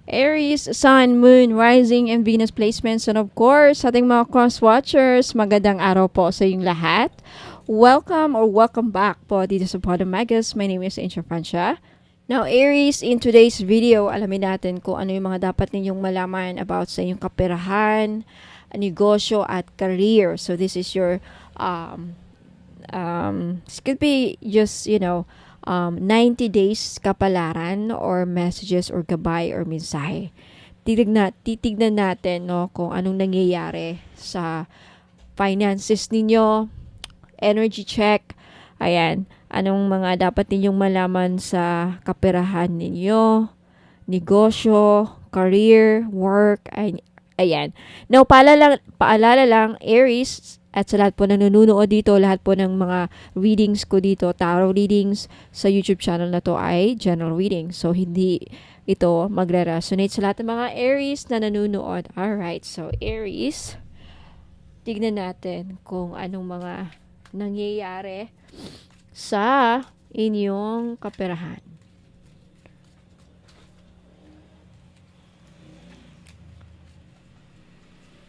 Aries, Sun, Moon, Rising, and Venus placements. And of course, sa ating mga cross-watchers, magandang araw po sa inyong lahat. Welcome or welcome back po dito sa Podomagus. My name is Angel Francia. Now, Aries, in today's video, alamin natin kung ano yung mga dapat ninyong malaman about sa inyong kaperahan, negosyo, at career. So, this is your, this could be just, 90 days kapalaran or messages or gabay or mensahe. Titignan natin no, kung anong nangyayari sa finances ninyo, energy check, ayan, anong mga dapat ninyong malaman sa kaperahan ninyo, negosyo, career, work, ayan. Now, paalala lang, Aries, at sa lahat po na nanonood dito, lahat po ng mga readings ko dito, tarot readings sa YouTube channel na to ay general reading. So, hindi ito magre-resonate sa lahat ng mga Aries na nanonood. Alright, so Aries, tignan natin kung anong mga nangyayari sa inyong kaperahan.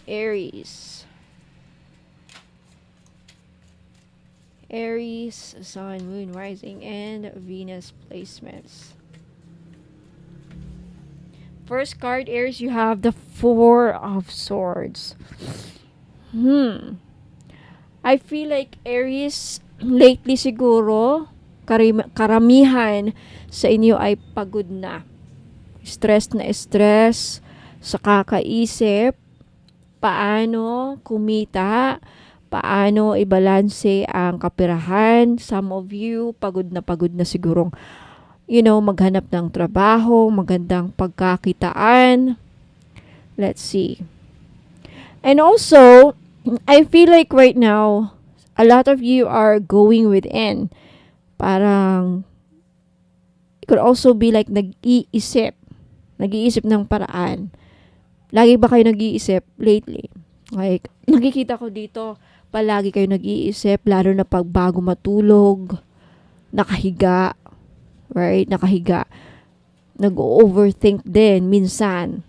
Aries, Sun, Moon, Rising, and Venus placements. First card, Aries, you have the Four of Swords. I feel like Aries, lately siguro, karamihan sa inyo ay pagod na. Stress na stress sa kakaisip, paano kumita, paano ibalanse ang kaperahan. Some of you, pagod na sigurong, maghanap ng trabaho, magandang pagkakitaan. Let's see. And also, I feel like right now, a lot of you are going within. Parang, it could also be like nag-iisip ng paraan. Lagi ba kayo nag-iisip lately? Like, nakikita ko dito, palagi kayo nag-iisip, lalo na pag bago matulog, nakahiga, right? Nakahiga. Nag-overthink din, minsan.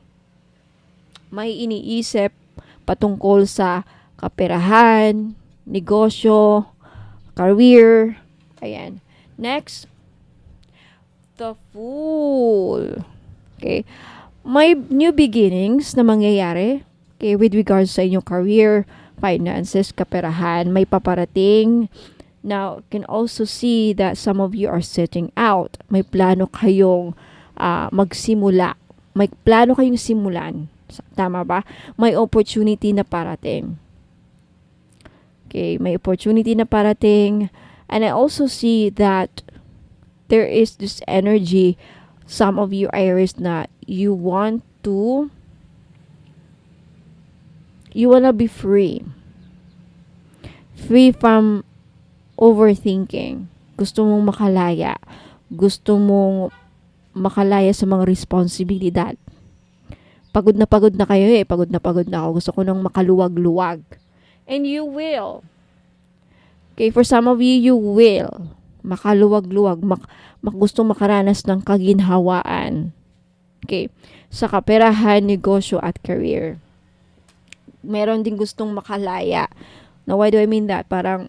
May iniisip patungkol sa kaperahan, negosyo, career. Ayan. Next, the Fool. Okay. May new beginnings na mangyayari. Okay, with regards sa inyong career, finances, kaperahan, may paparating. Now, can also see that some of you are setting out. May plano kayong magsimula. May plano kayong simulan. Tama ba? May opportunity na parating. Okay, may opportunity na parating. And I also see that there is this energy, some of you Aries, na you wanna be free. Free from overthinking. Gusto mong makalaya. Gusto mong makalaya sa mga responsibilidad. Pagod na kayo eh. Pagod na ako. Gusto ko nang makaluwag-luwag. And you will. Okay, for some of you, you will. Makaluwag-luwag. Gusto makaranas ng kaginhawaan. Okay, sa kaperahan, negosyo, at career. Meron din gustong makalaya. Now, why do I mean that? Parang,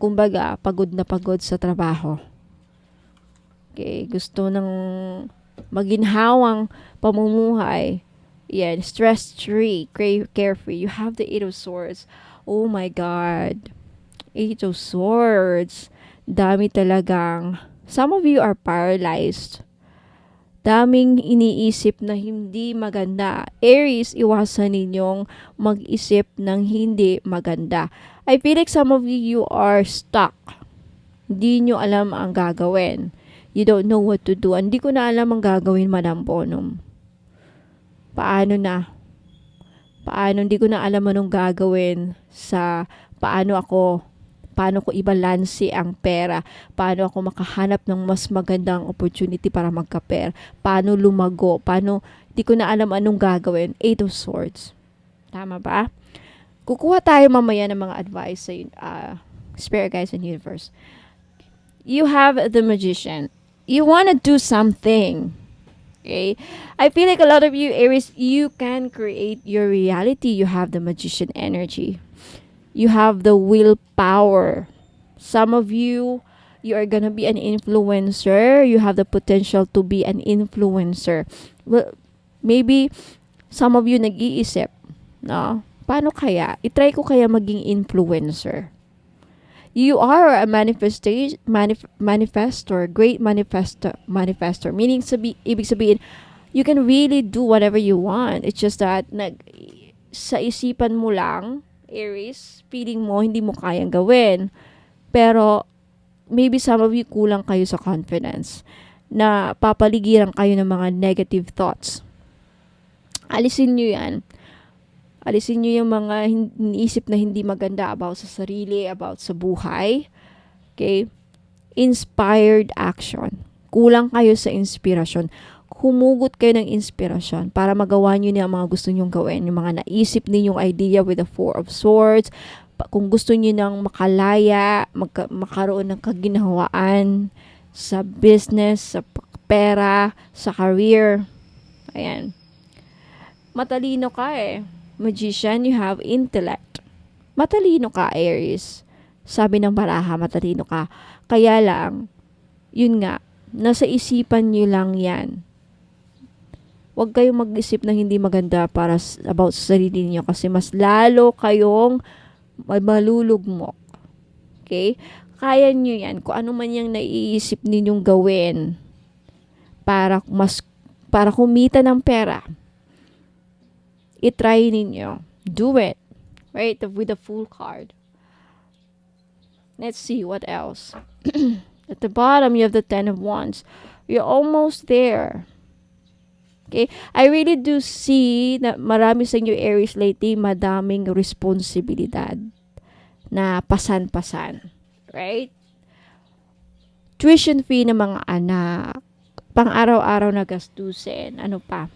kumbaga, pagod na pagod sa trabaho. Okay, gusto ng maginhawang pamumuhay. Yan, stress-free, carefree. You have the Eight of Swords. Oh my God. Eight of Swords. Dami talagang, some of you are paralyzed. Daming iniisip na hindi maganda. Aries, iwasan ninyong mag-isip ng hindi maganda. I feel like some of you are stuck. Hindi nyo alam ang gagawin. You don't know what to do. Hindi ko na alam ang gagawin, Madam Bonum. Paano na? Hindi ko na alam anong gagawin sa paano ko ibalanse ang pera, paano ako makahanap ng mas magandang opportunity para magkapera, paano lumago, di ko na alam anong gagawin. Eight of Swords. Tama ba? Kukuha tayo mamaya ng mga advice sa Spirit Guides and Universe. You have the Magician. You want to do something. Okay? I feel like a lot of you Aries, you can create your reality. You have the magician energy. You have the willpower. Some of you, you are gonna be an influencer. You have the potential to be an influencer. Well, maybe some of you nag-iisip, no? Paano kaya? I-try ko kaya maging influencer. You are a manifestor, great manifestor. Meaning, ibig sabihin, you can really do whatever you want. It's just that, sa isipan mo lang, Aries, feeling mo, hindi mo kayang gawin. Pero, maybe some of you kulang kayo sa confidence na papaligiran kayo ng mga negative thoughts. Alisin nyo yan. Alisin nyo yung mga iniisip na hindi maganda about sa sarili, about sa buhay. Okay? Inspired action. Kulang kayo sa inspirasyon. Humugot kayo ng inspirasyon para magawa nyo niya ang mga gusto nyong gawin. Yung mga naisip ninyong idea with the Four of Swords. Kung gusto nyo nang makalaya, makaroon ng kaginhawaan sa business, sa pera, sa career. Ayan. Matalino ka eh. Magician, you have intellect. Matalino ka, Aries. Sabi ng baraha, matalino ka. Kaya lang, yun nga, nasa isipan nyo lang yan. Huwag kayong mag-isip na hindi maganda para about sa sarili niyo kasi mas lalo kayong malulugmok. Okay? Kaya nyo yan. Kung ano man yung naiisip ninyong gawin para kumita ng pera, i-try ninyo. Do it. Right? With the Fool card. Let's see what else. At the bottom, you have the Ten of Wands. You're almost there. Okay? I really do see na marami sa inyo Aries lately, madaming responsibilidad na pasan-pasan. Right? Tuition fee ng mga anak. Pang-araw-araw na gastusin. Ano pa?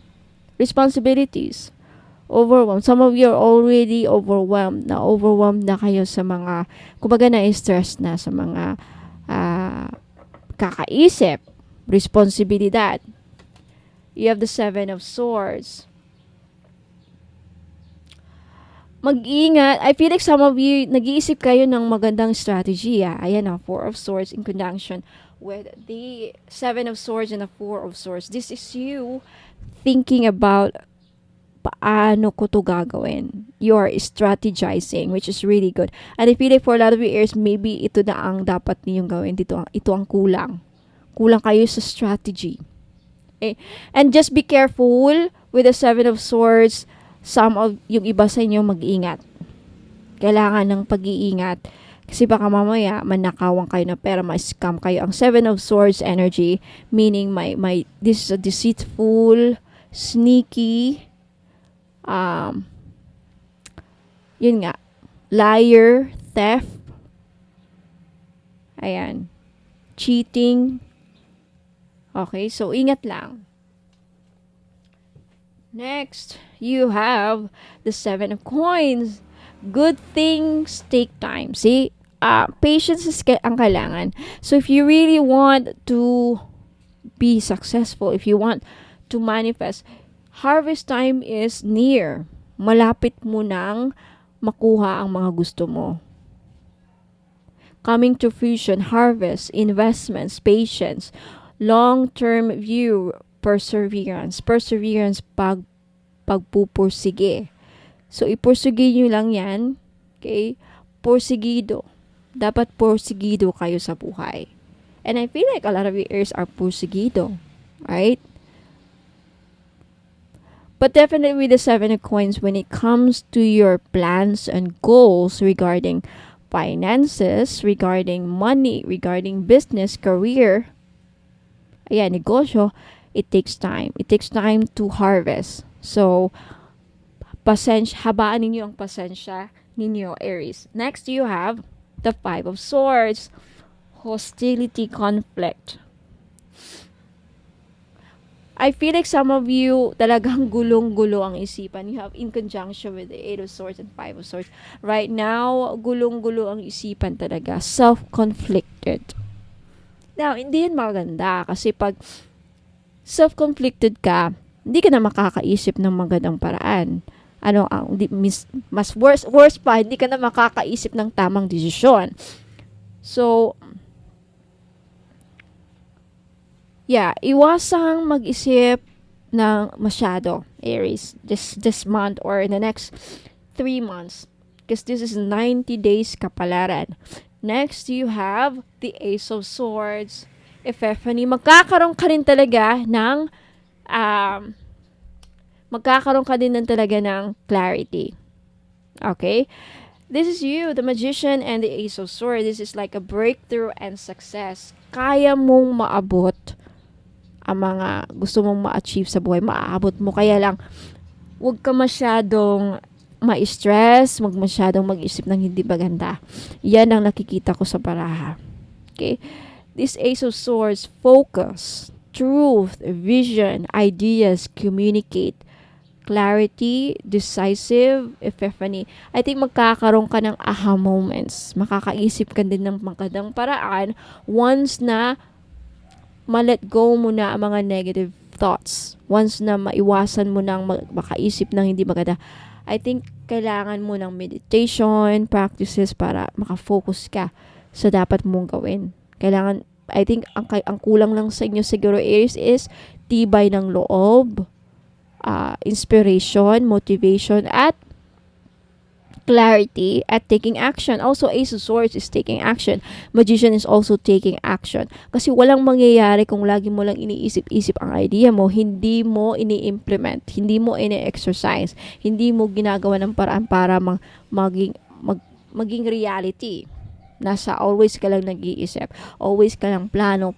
Responsibilities. Overwhelmed. Some of you are already overwhelmed. Na-overwhelmed na kayo sa mga, kumbaga na-stress na sa mga kakaisip. Responsibilidad. You have the Seven of Swords. Mag-ingat. I feel like some of you, nag-iisip kayo ng magandang strategy. Ayan na, Four of Swords in conjunction with the Seven of Swords and the Four of Swords. This is you thinking about paano ko to gagawin. You are strategizing, which is really good. And I feel like for a lot of you Aries, maybe ito na ang dapat ninyong gawin. Ito ang kulang. Kulang kayo sa strategy. Okay? And just be careful with the Seven of Swords. Some of yung iba sa inyo mag-ingat. Kailangan ng pag-iingat. Kasi baka mamaya manakawan kayo na pera, ma-scam kayo. Ang Seven of Swords energy, meaning this is a deceitful, sneaky, yun nga, liar, theft, ayan, cheating. Okay, so ingat lang. Next, you have the Seven of Coins. Good things take time. See, patience is ang kailangan. So if you really want to be successful, if you want to manifest, harvest time is near. Malapit mo nang makuha ang mga gusto mo. Coming to fruition, harvest, investments, patience, long-term view, perseverance, pagpupursige. So, ipursige nyo lang yan. Okay? Porsigido. Dapat porsigido kayo sa buhay. And I feel like a lot of you Aries are porsigido. Right? But definitely with the Seven of Coins, when it comes to your plans and goals regarding finances, regarding money, regarding business, career, ayan, negosyo, it takes time. It takes time to harvest. So, habaan ninyo ang pasensya ninyo, Aries. Next, you have the Five of Swords. Hostility, conflict. I feel like some of you talagang gulong-gulo ang isipan. You have in conjunction with the Eight of Swords and Five of Swords. Right now, gulong-gulo ang isipan talaga. Self-conflicted. Now, hindi yan maganda kasi pag self-conflicted ka, hindi ka na makakaisip ng magandang paraan. Mas worse pa, hindi ka na makakaisip ng tamang desisyon. So, iwasang mag-isip ng masyado, Aries, this month or in the next 3 months. Because this is 90 days kapalaran. Next, you have the Ace of Swords. Epiphany, magkakaroon ka din talaga ng clarity. Okay? This is you, the Magician and the Ace of Swords. This is like a breakthrough and success. Kaya mong maabot ang mga gusto mong ma-achieve sa buhay. Maaabot mo. Kaya lang, huwag ka masyadong ma-stress, huwag masyadong mag-isip ng hindi maganda. Yan ang nakikita ko sa baraha. Okay? This Ace of Swords, focus, truth, vision, ideas, communicate, clarity, decisive, epiphany. I think magkakaroon ka ng aha moments. Makakaisip ka din ng magandang paraan once na ma-let go mo na ang mga negative thoughts. Once na maiwasan mo na makaisip ng hindi maganda. I think kailangan mo ng meditation, practices para makafocus ka sa dapat mong gawin. I think ang kulang lang sa inyo siguro is tibay ng loob, inspiration, motivation, at clarity at taking action. Also, Ace of Swords is taking action. Magician is also taking action. Kasi walang mangyayari kung lagi mo lang iniisip-isip ang idea mo, hindi mo ini-implement, hindi mo ini-exercise, hindi mo ginagawa ng paraan para maging reality. Always ka lang nag-iisip. Always ka lang plano.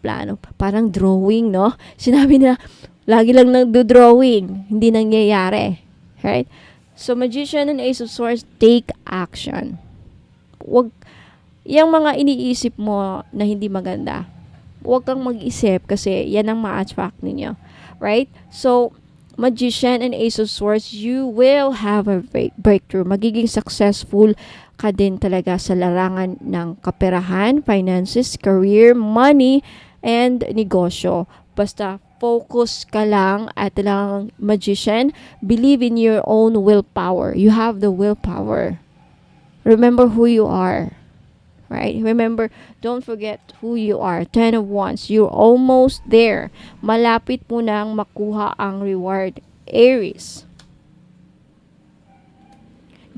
Parang drawing, no? Sinabi na, lagi lang nagdo-drawing. Hindi nangyayari. Right? So, Magician and Ace of Swords, take action. Yung mga iniisip mo na hindi maganda, huwag kang mag-isip kasi yan ang ma-attract ninyo. Right? So, Magician and Ace of Swords, you will have a breakthrough. Magiging successful ka din talaga sa larangan ng kaperahan, finances, career, money, and negosyo. Basta focus ka lang at lang, Magician. Believe in your own willpower. You have the willpower. Remember who you are. Right? Remember, don't forget who you are. 10 of Wands. You're almost there. Malapit mo nang makuha ang reward. Aries.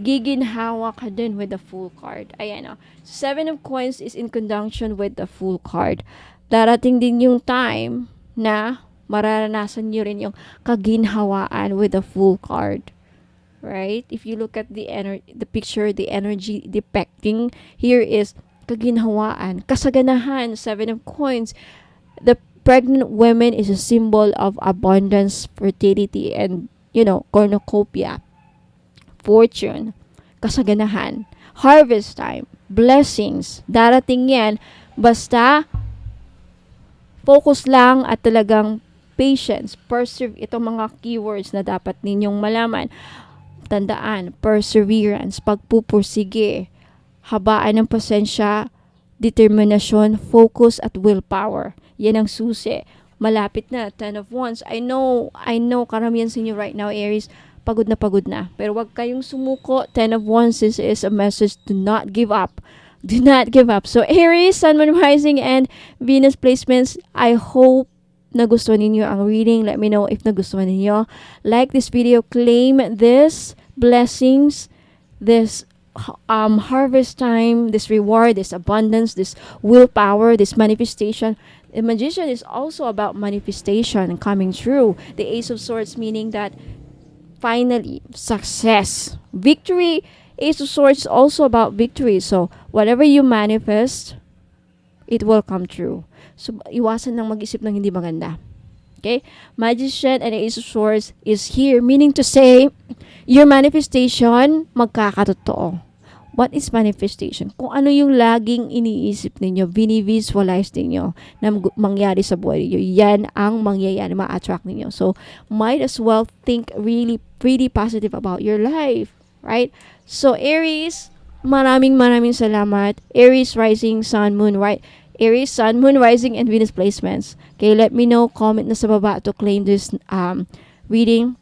Giginhawa ka din with the Fool card. Ayan o. 7 of Coins is in conjunction with the Fool card. Darating din yung time na mararanasan nyo rin yung kaginhawaan with the Fool card. Right? If you look at the picture, the energy depicting here is kaginhawaan, kasaganahan, 7 of Coins. The pregnant woman is a symbol of abundance, fertility, and, cornucopia. Fortune, kasaganahan, harvest time, blessings, darating yan. Basta, focus lang at talagang patience, itong mga keywords na dapat ninyong malaman. Tandaan, perseverance, pagpupursige, habaan ng pasensya, determinasyon, focus, at willpower. Yan ang susi. Malapit na, 10 of Wands. I know, karamihan sa inyo right now, Aries, pagod na. Pero wag kayong sumuko. 10 of Wands is a message to not give up. Do not give up. So, Aries, Sun, Moon, Rising, and Venus placements, I hope nagustuhan ninyo ang reading. Let me know if nagustuhan ninyo. Like this video, claim this blessings, this harvest time, this reward, this abundance, this willpower, this manifestation. The Magician is also about manifestation coming true. The Ace of Swords meaning that finally, success, victory. Ace of Swords is also about victory. So, whatever you manifest, it will come true. So, iwasan lang mag-isip ng hindi maganda. Okay? Magician and Ace of Swords is here, meaning to say, your manifestation, magkakatotoo. What is manifestation? Kung ano yung laging iniisip ninyo, bini-visualize ninyo na mangyari sa buhay ninyo, yan ang mangyayari, ma-attract ninyo. So, might as well think really pretty positive about your life. Right? So, Aries, maraming salamat. Aries, Rising, Sun, Moon, right? Aries, Sun, Moon, Rising, and Venus placements. Okay, let me know. Comment na sa baba to claim this reading.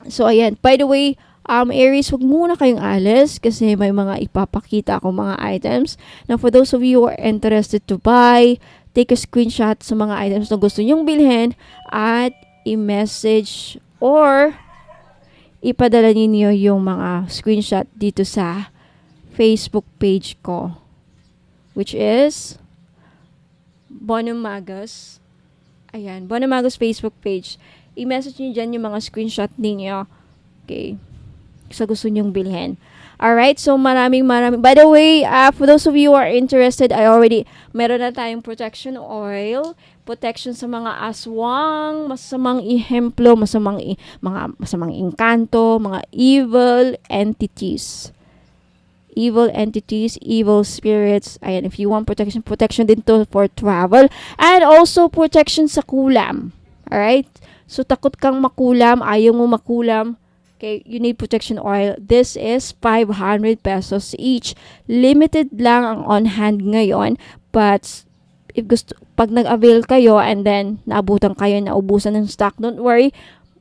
So, ayan. By the way, Aries, wag muna kayong alis kasi may mga ipapakita akong mga items. Now, for those of you who are interested to buy, take a screenshot sa mga items na gusto nyong bilhin at i-message or ipadala ninyo yung mga screenshot dito sa Facebook page ko, which is Bonum Magus. Ayan, Bonum Magus Facebook page. I-message nyo dyan yung mga screenshot ninyo. Okay. Sa gusto nyong bilhin. Alright, so maraming. By the way, for those of you who are interested, meron na tayong protection oil. Protection sa mga aswang, masamang ihemplo, mga masamang engkanto, mga evil entities. Evil entities, evil spirits. Ayan, if you want protection din to for travel. And also protection sa kulam. Alright? So, takot kang makulam, ayaw mo makulam. Okay, you need protection oil. This is 500 pesos each. Limited lang ang on hand ngayon. But, pag nag-avail kayo and then naabutan kayo, naubusan ng stock, don't worry,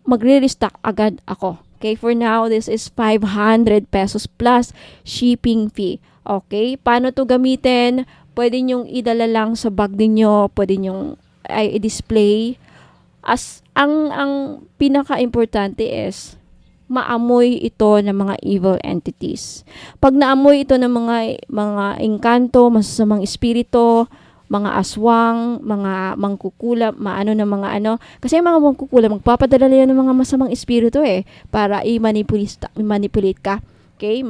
magre-restock agad ako. Okay, for now, this is 500 pesos plus shipping fee. Okay, paano to gamitin? Pwede nyong idala lang sa bag ninyo, pwede nyong i-display. Ang pinaka-importante is, maamoy ito ng mga evil entities. Pag naamoy ito ng mga engkanto, masasamang espiritu, mga aswang, mga mangkukulam, kasi yung mga mangkukulam, magpapadala yan ng mga masamang espiritu para i-manipulate ka. Okay?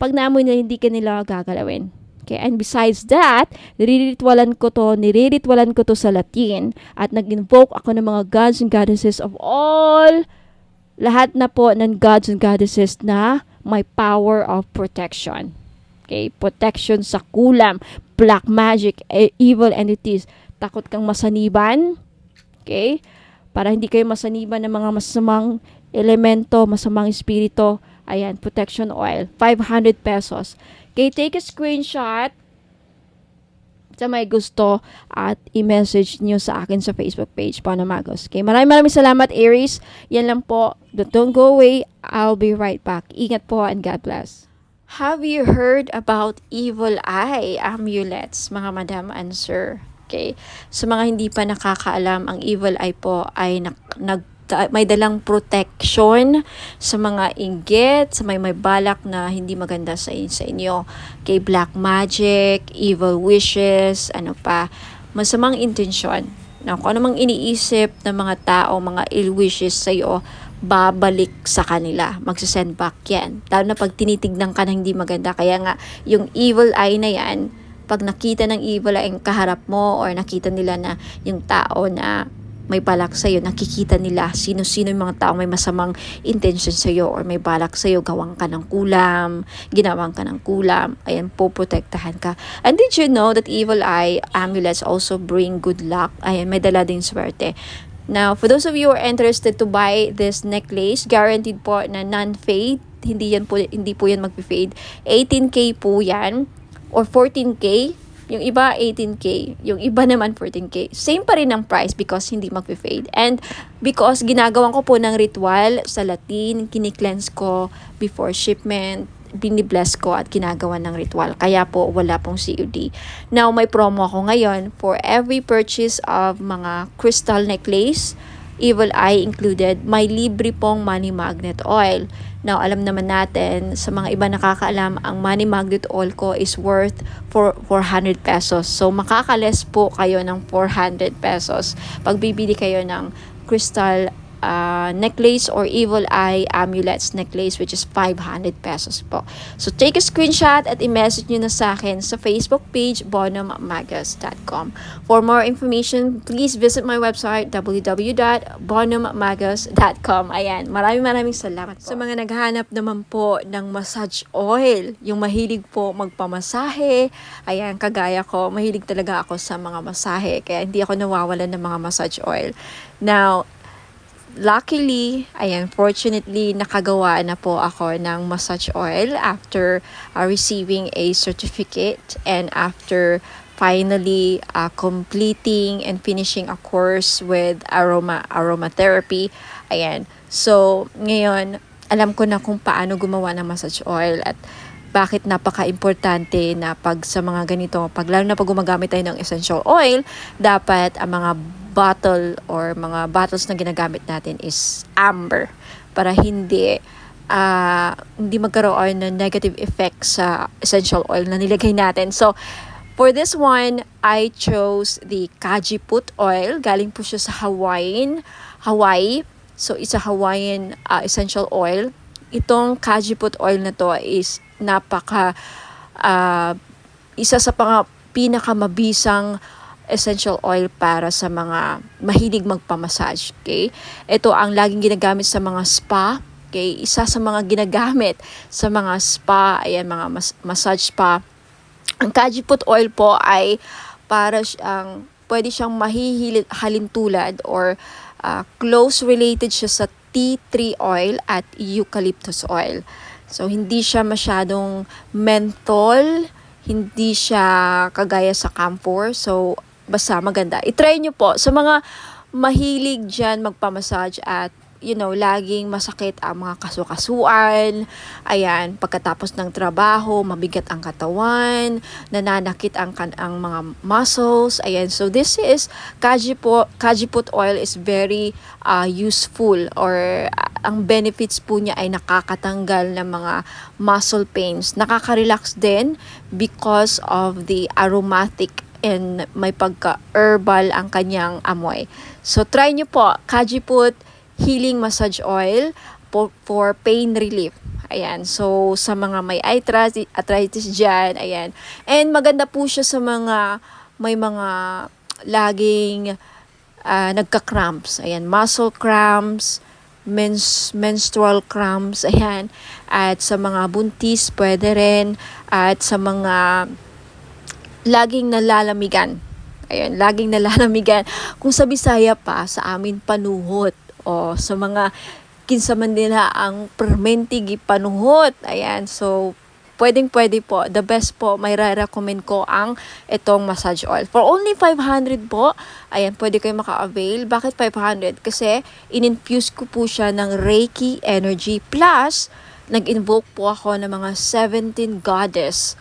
Pag naamoy na hindi ka nila gagalawin. Okay? And besides that, nireritwalan ko to sa Latin at nag-invoke ako ng mga gods and goddesses of all, lahat na po ng gods and goddesses na may power of protection. Okay? Protection sa kulam, black magic, evil entities. Takot kang masaniban. Okay? Para hindi kayo masaniban ng mga masamang elemento, masamang espiritu. Ayan, protection oil. 500 pesos. Okay, take a screenshot sa may gusto at i-message nyo sa akin sa Facebook page, Bonum Magus. Okay, maraming salamat, Aries. Yan lang po. Don't go away. I'll be right back. Ingat po and God bless. Have you heard about evil eye amulets, mga madam and sir? Okay. Sa mga hindi pa nakakaalam, ang evil eye po ay may dalang protection sa mga inggit, sa may balak na hindi maganda sa inyo. Okay, black magic, evil wishes, masamang intensyon. Na kung anumang iniisip ng mga tao, mga ill wishes sa iyo, babalik sa kanila. Magsasend back yan. Lalo na pag tinitignan ka na hindi maganda. Kaya nga, yung evil eye na yan, pag nakita ng evil eye ang kaharap mo or nakita nila na yung tao na may balak sa'yo, nakikita nila sino-sino yung mga tao may masamang intention sa'yo or may balak sa'yo, ginawan ka ng kulam, ayan po, protektahan ka. And did you know that evil eye amulets also bring good luck? Ayan, may dala din swerte. Now, for those of you who are interested to buy this necklace, guaranteed po na non-fade, hindi po yan mag-fade. 18K po yan, or 14K. Yung iba, 18K. Yung iba naman, 14K. Same pa rin ang price because hindi mag-fade. And because ginagawan ko po ng ritual sa Latin, kini-cleanse ko before shipment, binibless ko at ginagawa ng ritual. Kaya po, wala pong COD. Now, may promo ako ngayon for every purchase of mga crystal necklace, evil eye included, may libre pong money magnet oil. Now, alam naman natin, sa mga iba nakakaalam, ang money magnet oil ko is worth 400 pesos. So, makakales po kayo ng 400 pesos pag bibili kayo ng crystal necklace or evil eye amulets necklace, which is 500 pesos po. So, take a screenshot at i-message nyo na sa akin sa Facebook page, bonummagus.com. For more information, please visit my website, www.bonummagus.com. Ayan, maraming salamat po. Sa mga naghahanap naman po ng massage oil, yung mahilig po magpamasahe, ayan, kagaya ko, mahilig talaga ako sa mga masahe, kaya hindi ako nawawalan ng mga massage oil. Now, luckily, fortunately, nakagawa na po ako ng massage oil after receiving a certificate and after finally completing and finishing a course with aromatherapy. Ayan. So, ngayon, alam ko na kung paano gumawa ng massage oil at bakit napaka-importante na pag sa mga ganito, lalo na pag gumagamit tayo ng essential oil, dapat ang mga bottle or mga bottles na ginagamit natin is amber para hindi magkaroon ng negative effect sa essential oil na nilagay natin. So, for this one, I chose the Kajiput oil. Galing po siya sa Hawaii. So, it's a Hawaiian essential oil. Itong Kajiput oil na to is isa sa pinakamabisang essential oil para sa mga mahilig magpamassage. Okay? Ito ang laging ginagamit sa mga spa. Okay? Isa sa mga ginagamit sa mga spa, ayan, mga massage spa. Ang Kajiput oil po ay pwede siyang halintulad or close related siya sa tea tree oil at eucalyptus oil. So, hindi siya masyadong menthol, hindi siya kagaya sa camphor. So, basta maganda. I-try nyo po sa mga mahilig dyan magpamassage at laging masakit ang mga kasukasuan. Ayan, pagkatapos ng trabaho, mabigat ang katawan, nananakit ang mga muscles. Ayan, so this is Kajiput oil is very useful or ang benefits po niya ay nakakatanggal ng mga muscle pains. Nakaka-relax din because of the aromatic and may pagka-herbal ang kanyang amoy. So try nyo po, Kajiput Healing Massage Oil for pain relief. Ayan. So, sa mga may arthritis dyan, ayan. And maganda po siya sa may mga laging nagka-cramps. Ayan. Muscle cramps, menstrual cramps, ayan. At sa mga buntis, pwede rin. At sa mga laging nalalamigan. Ayan. Laging nalalamigan. Kung sa Bisaya pa, sa amin panuhot. O sa mga kinsaman nila ang permentig panuhot. Ayan, so pwede po. The best po, may recommend ko ang itong massage oil. For only 500 po, ayan, pwede kayo maka-avail. Bakit 500? Kasi in-infuse ko po siya ng Reiki energy plus nag-invoke po ako ng mga 17 gods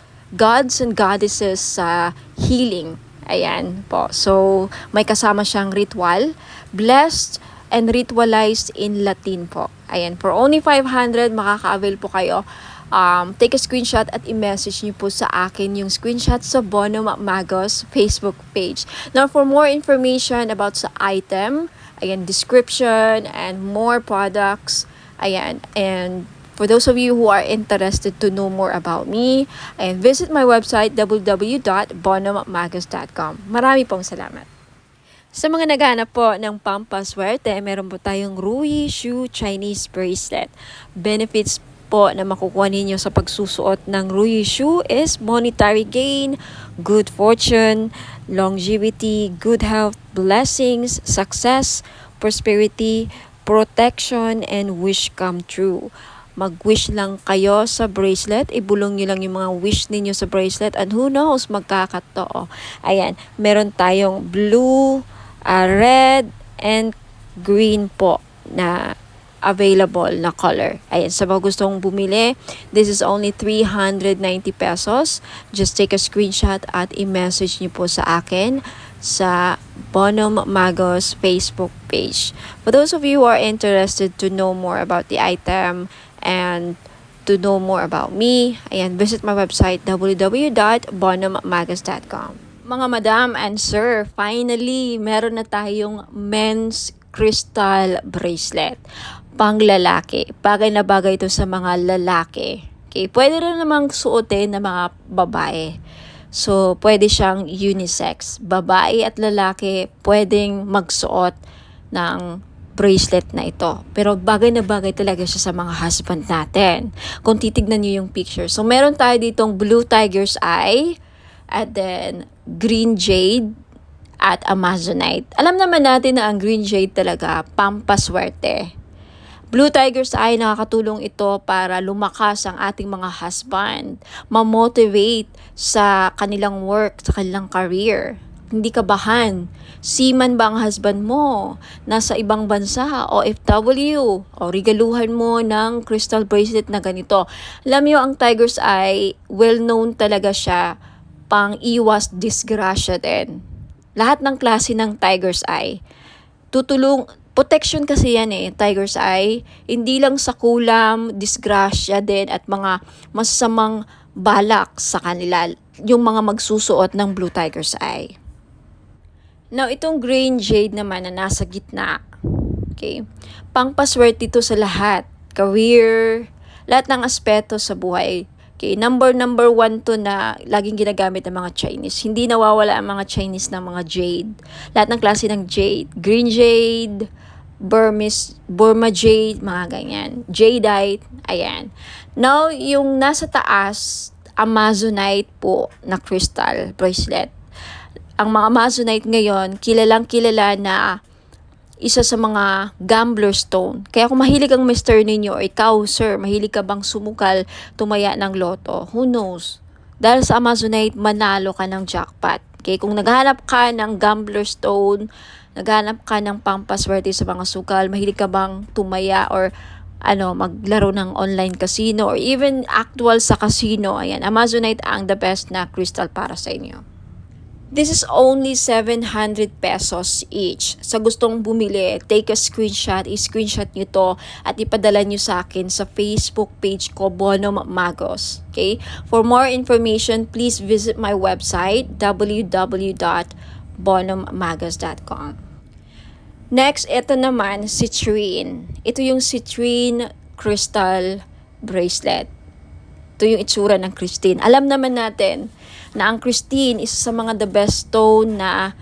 and goddesses sa healing. Ayan po. So, may kasama siyang ritual. Blessed and ritualized in Latin po. Ayan, for only 500, makaka-avail po kayo. Take a screenshot at i-message niyo po sa akin yung screenshot sa Bono Magos Facebook page. Now, for more information about sa item, ayan, description, and more products, ayan, and for those of you who are interested to know more about me, ayan, visit my website, www.bonomagos.com. Marami pong salamat. Sa mga naghahanap po ng pampaswerte, meron po tayong Rui Shu Chinese Bracelet. Benefits po na makukuha ninyo sa pagsusuot ng Rui Shu is monetary gain, good fortune, longevity, good health, blessings, success, prosperity, protection, and wish come true. Mag-wish lang kayo sa bracelet, ibulong nyo lang yung mga wish ninyo sa bracelet, and who knows, magkakatotoo. Ayan, meron tayong blue, red, and green po na available na color. Ayan, sa mga gustong bumili, this is only 390 pesos. Just take a screenshot at i-message niyo po sa akin sa Bonom Magos Facebook page. For those of you who are interested to know more about the item and to know more about me, ayan, visit my website www.bonommagos.com. Mga madam and sir, finally, meron na tayong men's crystal bracelet. Pang lalaki. Bagay na bagay ito sa mga lalaki. Okay, pwede rin namang suotin ng mga babae. So, pwede siyang unisex. Babae at lalaki pwedeng magsuot ng bracelet na ito. Pero bagay na bagay talaga siya sa mga husband natin. Kung titignan niyo yung picture. So, meron tayo ditong blue tiger's eye, at then green jade, at amazonite. Alam naman natin na ang green jade talaga, pampaswerte. Blue Tigers ay nakakatulong ito para lumakas ang ating mga husband, ma-motivate sa kanilang work, sa kanilang career. Hindi kabahan. Seaman ba ang husband mo? Nasa ibang bansa, OFW, o regaluhan mo ng crystal bracelet na ganito. Alam niyo, ang Tiger's Eye, well-known talaga siya pang iwas disgrasya din. Lahat ng klase ng Tiger's Eye, protection kasi yan Tiger's Eye. Hindi lang sa kulam, disgrasya din at mga masamang balak sa kanila, yung mga magsusuot ng Blue Tiger's Eye. Now, itong green jade naman na nasa gitna, okay, pangpaswerte ito sa lahat. Career, lahat ng aspeto sa buhay. Okay, number 1 to na laging ginagamit ng mga Chinese. Hindi nawawala ang mga Chinese ng mga jade. Lahat ng klase ng jade. Green jade, Burma jade, mga ganyan. Jadeite, ayan. Now, yung nasa taas, Amazonite po na crystal bracelet. Ang mga Amazonite ngayon, kilalang kilala na isa sa mga gambler stone. Kaya kung mahilig ang mister ninyo, or ikaw, sir, mahilig ka bang sumukal, tumaya ng loto, who knows? Dahil sa Amazonite, manalo ka ng jackpot. Okay, kung naghahanap ka ng gambler stone, naghahanap ka ng pampaswerte sa mga sukal, mahilig ka bang tumaya or maglaro ng online casino or even actual sa casino, ayan, Amazonite ang the best na crystal para sa inyo. This is only 700 pesos each. Sa gustong bumili, take a screenshot, i-screenshot nyo to at ipadala nyo sa akin sa Facebook page ko, Bonum Magos. Okay? For more information, please visit my website, www.bonummagos.com. Next, ito naman, citrine. Ito yung citrine crystal bracelet. Ito yung itsura ng Christine. Alam naman natin na ang Christine isa sa mga the best stone na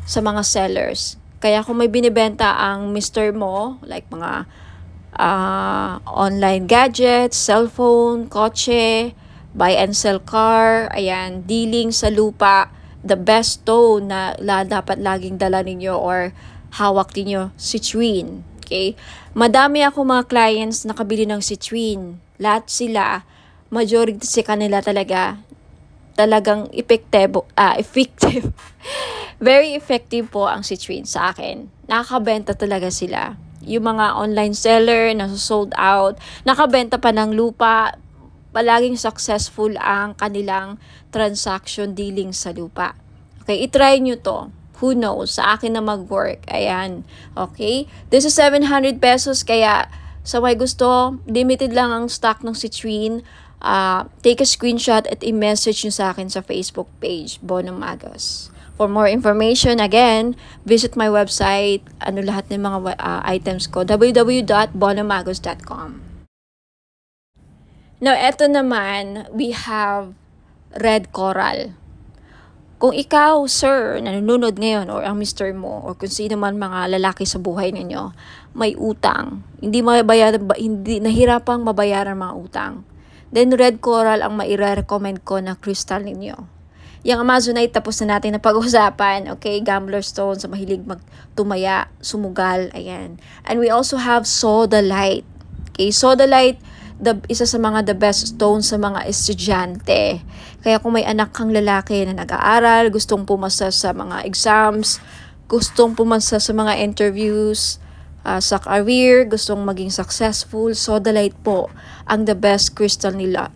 sa mga sellers. Kaya kung may binibenta ang mister mo, like mga online gadgets, cellphone, kotse, buy and sell car, ayan, dealing sa lupa, the best stone na dapat laging dala ninyo or hawak ninyo, citrine. Okay? Madami ako mga clients na nakabili ng citrine. Lahat sila, majority sa kanila talagang effective. Very effective po ang citrine sa akin. Nakakabenta talaga sila. Yung mga online seller na sold out, nakabenta pa ng lupa, palaging successful ang kanilang transaction dealing sa lupa. Okay, itry nyo to. Who knows? Sa akin na mag-work. Ayan. Okay? This is 700 pesos kaya sa may gusto, limited lang ang stock ng citrine. Take a screenshot at i-message nyo sa akin sa Facebook page, Bonum Magos. For more information, again, visit my website, lahat ng mga items ko, www.bonummagos.com. Now, eto naman, we have red coral. Kung ikaw, sir, nanonood ngayon, or ang mister mo, or kung sino man mga lalaki sa buhay ninyo, may utang, hindi nahirapang mabayaran mga utang, then red coral ang maire-recommend ko na crystal ninyo. Yung Amazonite, tapos na natin na pag-usapan, okay? Gambler stone, sa mahilig magtumaya, sumugal, ayan. And we also have sodalite. Okay, sodalite, isa sa mga the best stone sa mga estudyante. Kaya kung may anak kang lalaki na nag-aaral, gustong pumasa sa mga exams, gustong pumasa sa mga interviews, sa career, gustong maging successful, sodalite po ang the best crystal nila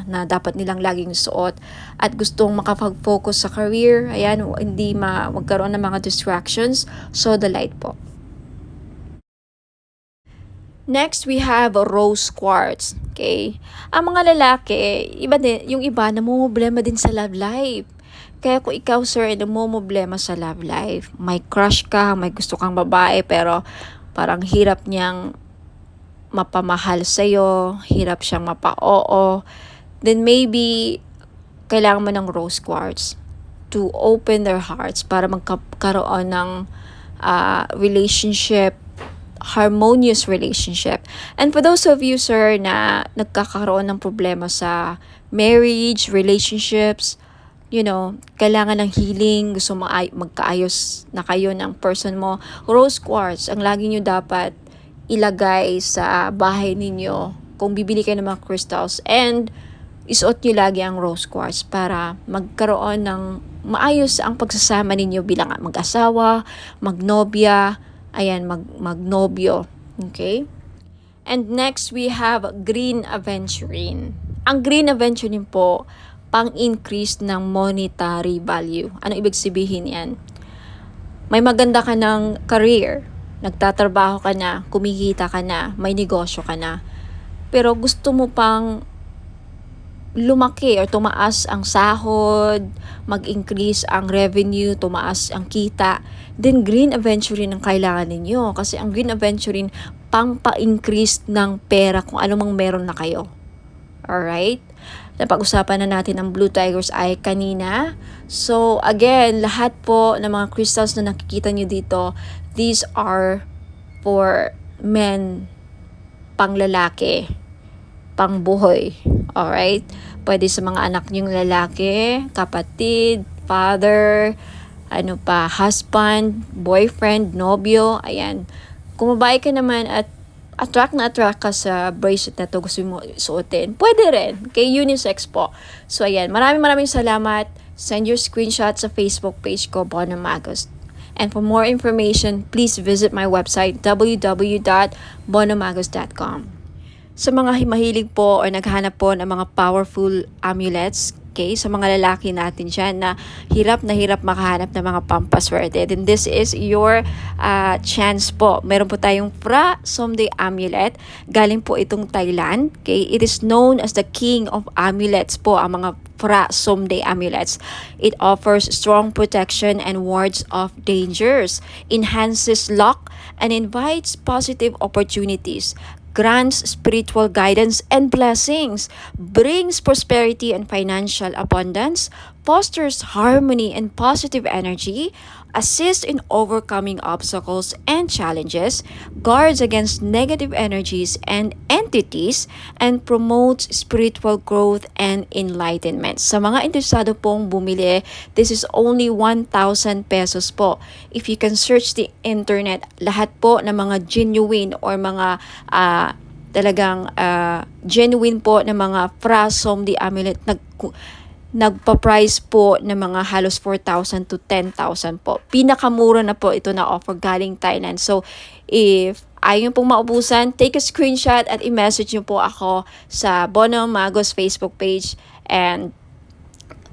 na dapat nilang laging suot. At gustong makapag-focus sa career, ayan, hindi magkaroon ng mga distractions, sodalite po. Next, we have rose quartz. Okay? Ang mga lalaki, yung iba namumblema din sa love life. Kaya kung ikaw, sir, namumblema sa love life, may crush ka, may gusto kang babae, pero parang hirap niyang mapamahal sa'yo, hirap siyang mapa-oo, then maybe kailangan mo ng rose quartz to open their hearts para magkaroon ng relationship, harmonious relationship. And for those of you, sir, na nagkakaroon ng problema sa marriage, relationships, kailangan ng healing, gusto magkaayos na kayo ng person mo, rose quartz ang lagi nyo dapat ilagay sa bahay ninyo kung bibili kayo ng mga crystals. And isuot nyo lagi ang rose quartz para magkaroon ng maayos ang pagsasama ninyo bilang mag-asawa, magnobya, magnobyo. Okay? And next, we have green aventurine. Ang green aventurine po, pang-increase ng monetary value. Ano ibig sabihin yan? May maganda ka ng career, nagtatrabaho ka na, kumikita ka na, may negosyo ka na, pero gusto mo pang lumaki or tumaas ang sahod, mag-increase ang revenue, tumaas ang kita, then green aventurine ang kailangan ninyo. Kasi ang green aventurine, pang-pa-increase ng pera kung ano mang meron na kayo. Alright? Napag-usapan na natin ang Blue Tiger's Eye kanina. So, again, lahat po ng mga crystals na nakikita nyo dito, these are for men, pang-lalaki, pang-buhay. Alright? Pwede sa mga anak nyong lalaki, kapatid, father, husband, boyfriend, nobyo. Ayan. Kung babae ka naman at attract ka sa bracelet na to, gusto mo suotin, pwede rin. Kay unisex po. So, ayan. Maraming salamat. Send your screenshot sa Facebook page ko, Bono Magos. And for more information, please visit my website, www.bonomagos.com. Sa mga mahilig po o naghahanap po ng mga powerful amulets, okay, sa mga lalaki natin dyan na hirap makahanap ng mga pampaswerte, then this is your chance po. Meron po tayong Phra Somday Amulet. Galing po itong Thailand. Okay? It is known as the king of amulets po, ang mga Phra Somday Amulets. It offers strong protection and wards off dangers, enhances luck, and invites positive opportunities, grants spiritual guidance and blessings, brings prosperity and financial abundance, fosters harmony and positive energy, assists in overcoming obstacles and challenges, guards against negative energies and entities, and promotes spiritual growth and enlightenment. Sa mga interesado pong bumili, this is only 1,000 pesos po. If you can search the internet, lahat po ng mga genuine or mga genuine po na mga Phra Somday Amulet nagpa-price po ng mga halos 4,000 to 10,000 po. Pinakamura na po ito na offer galing Thailand. So, if ayaw pong maubusan, take a screenshot at i-message nyo po ako sa Bono Magos Facebook page. And